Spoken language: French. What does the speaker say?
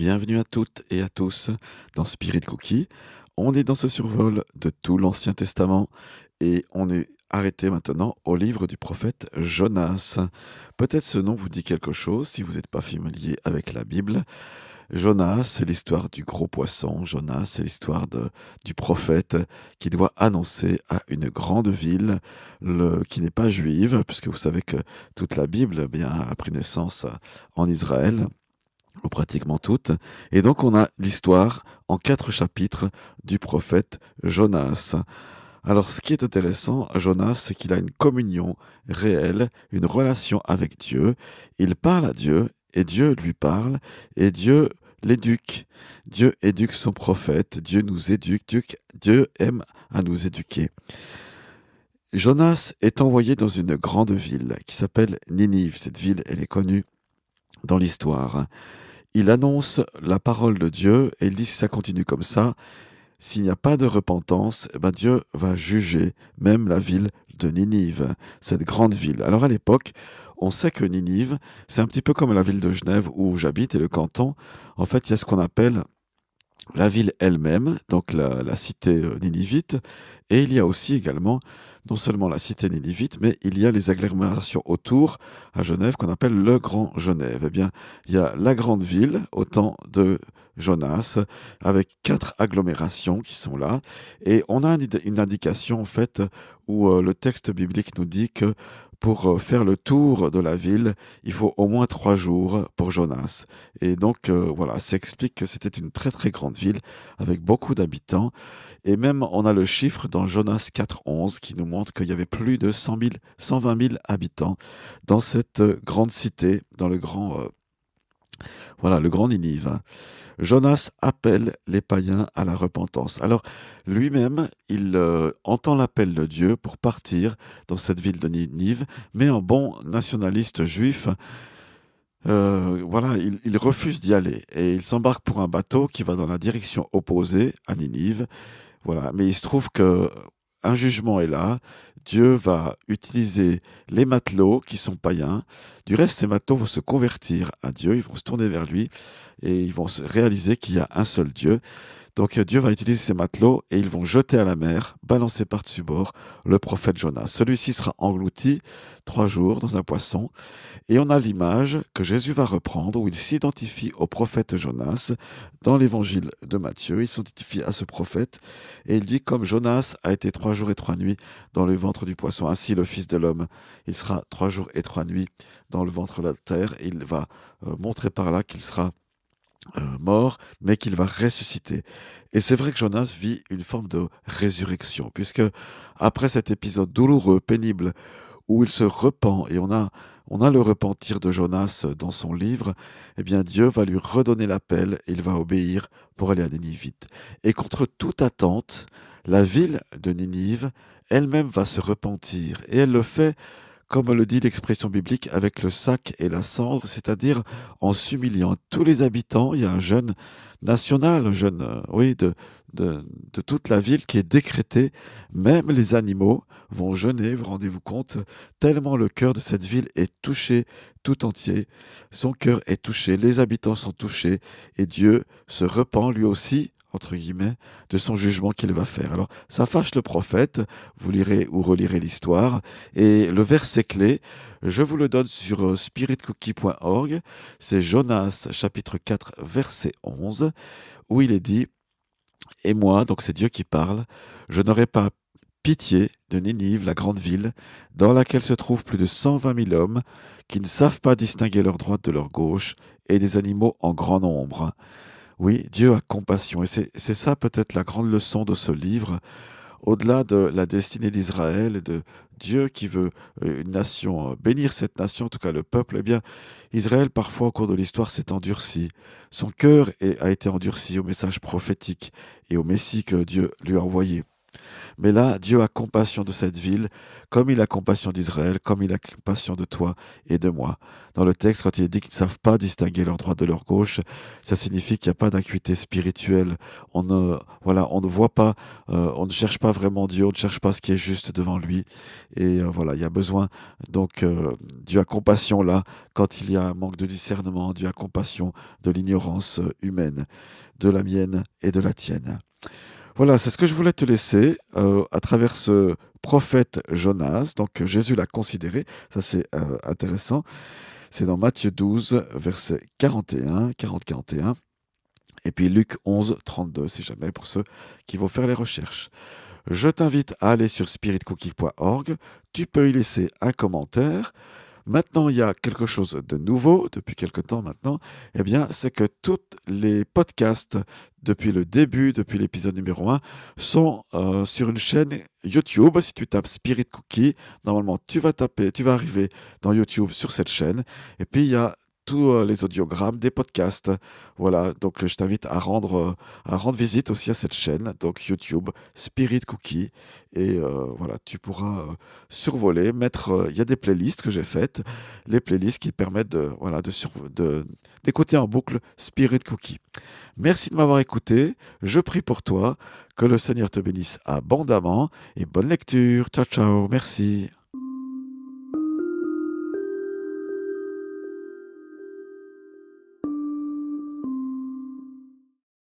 Bienvenue à toutes et à tous dans Spirit Cookie. On est dans ce survol de tout l'Ancien Testament et on est arrêté maintenant au livre du prophète Jonas. Peut-être ce nom vous dit quelque chose si vous n'êtes pas familier avec la Bible. Jonas, c'est l'histoire du gros poisson. Jonas, c'est l'histoire du prophète qui doit annoncer à une grande ville qui n'est pas juive, puisque vous savez que toute la Bible a pris naissance en Israël, ou pratiquement toutes. Et donc on a l'histoire en 4 chapitres du prophète Jonas. Alors ce qui est intéressant à Jonas, c'est qu'il a une communion réelle, une relation avec Dieu. Il parle à Dieu et Dieu lui parle et Dieu l'éduque. Dieu éduque son prophète, Dieu nous éduque, Dieu aime à nous éduquer. Jonas est envoyé dans une grande ville qui s'appelle Ninive. Cette ville, elle est connue dans l'histoire. Il annonce la parole de Dieu et il dit si ça continue comme ça, s'il n'y a pas de repentance, Dieu va juger même la ville de Ninive, cette grande ville. Alors à l'époque, on sait que Ninive, c'est un petit peu comme la ville de Genève où j'habite et le canton. En fait, il y a ce qu'on appelle la ville elle-même, donc la cité ninivite, et il y a aussi également non seulement la cité ninivite, mais il y a les agglomérations autour à Genève qu'on appelle le Grand Genève. Eh bien, il y a la grande ville au temps de Jonas, avec 4 agglomérations qui sont là, et on a une indication en fait où le texte biblique nous dit que pour faire le tour de la ville, il faut au moins 3 jours pour Jonas. Et donc voilà, ça explique que c'était une très très grande ville avec beaucoup d'habitants. Et même on a le chiffre dans Jonas 4.11 qui nous montre qu'il y avait plus de 120 000 habitants dans cette grande cité, dans le grand Ninive. Jonas appelle les païens à la repentance. Alors lui-même, il entend l'appel de Dieu pour partir dans cette ville de Ninive, mais en bon nationaliste juif, il refuse d'y aller et il s'embarque pour un bateau qui va dans la direction opposée à Ninive. Voilà, mais il se trouve que un jugement est là. Dieu va utiliser les matelots qui sont païens. Du reste, ces matelots vont se convertir à Dieu, ils vont se tourner vers lui et ils vont réaliser qu'il y a un seul Dieu. Donc Dieu va utiliser ces matelots et ils vont jeter à la mer, balancer par-dessus bord le prophète Jonas. Celui-ci sera englouti 3 jours dans un poisson. Et on a l'image que Jésus va reprendre où il s'identifie au prophète Jonas dans l'évangile de Matthieu. Il s'identifie à ce prophète et il dit comme Jonas a été 3 jours et 3 nuits dans le ventre du poisson, ainsi le Fils de l'homme, il sera 3 jours et 3 nuits dans le ventre de la terre et il va montrer par là qu'il sera mort, mais qu'il va ressusciter. Et c'est vrai que Jonas vit une forme de résurrection, puisque après cet épisode douloureux, pénible, où il se repent, et on a le repentir de Jonas dans son livre, eh bien Dieu va lui redonner l'appel, et il va obéir pour aller à Ninive. Et contre toute attente, la ville de Ninive elle-même va se repentir, et elle le fait comme le dit l'expression biblique, avec le sac et la cendre, c'est-à-dire en s'humiliant. Tous les habitants, il y a un jeûne national, un jeûne de toute la ville qui est décrété. Même les animaux vont jeûner, vous rendez-vous compte, tellement le cœur de cette ville est touché tout entier. Son cœur est touché, les habitants sont touchés, et Dieu se repent lui aussi, entre guillemets, de son jugement qu'il va faire. Alors, ça fâche le prophète, vous lirez ou relirez l'histoire, et le verset clé, je vous le donne sur spiritcookie.org, c'est Jonas chapitre 4 verset 11, où il est dit « Et moi, donc c'est Dieu qui parle, je n'aurai pas pitié de Ninive, la grande ville, dans laquelle se trouvent plus de 120 000 hommes qui ne savent pas distinguer leur droite de leur gauche, et des animaux en grand nombre. » Oui, Dieu a compassion. Et c'est ça peut-être la grande leçon de ce livre. Au-delà de la destinée d'Israël et de Dieu qui veut une nation, bénir cette nation, en tout cas le peuple, eh bien, Israël, parfois au cours de l'histoire, s'est endurci. Son cœur a été endurci au message prophétique et au Messie que Dieu lui a envoyé. Mais là, Dieu a compassion de cette ville, comme il a compassion d'Israël, comme il a compassion de toi et de moi. Dans le texte, quand il est dit qu'ils ne savent pas distinguer leur droite de leur gauche, ça signifie qu'il n'y a pas d'acuité spirituelle. On ne voit pas, on ne cherche pas vraiment Dieu, on ne cherche pas ce qui est juste devant lui. Et voilà, il y a besoin. Donc, Dieu a compassion là, quand il y a un manque de discernement. Dieu a compassion de l'ignorance humaine, de la mienne et de la tienne. Voilà, c'est ce que je voulais te laisser à travers ce prophète Jonas. Donc Jésus l'a considéré, ça c'est intéressant. C'est dans Matthieu 12, versets 41, 40-41. Et puis Luc 11, 32, si jamais pour ceux qui vont faire les recherches. Je t'invite à aller sur spiritcookie.org. Tu peux y laisser un commentaire. Maintenant, il y a quelque chose de nouveau, depuis quelque temps maintenant, eh bien, c'est que tous les podcasts, depuis le début, depuis l'épisode numéro 1, sont sur une chaîne YouTube. Si tu tapes Spirit Cookie, normalement, tu vas arriver dans YouTube sur cette chaîne. Et puis, il y a tous les audiogrammes des podcasts. Voilà, donc je t'invite à rendre visite aussi à cette chaîne, donc YouTube, Spirit Cookie. Et voilà, tu pourras survoler, il y a des playlists que j'ai faites, les playlists qui permettent d'écouter en boucle Spirit Cookie. Merci de m'avoir écouté, je prie pour toi, que le Seigneur te bénisse abondamment et bonne lecture. Ciao, ciao, merci.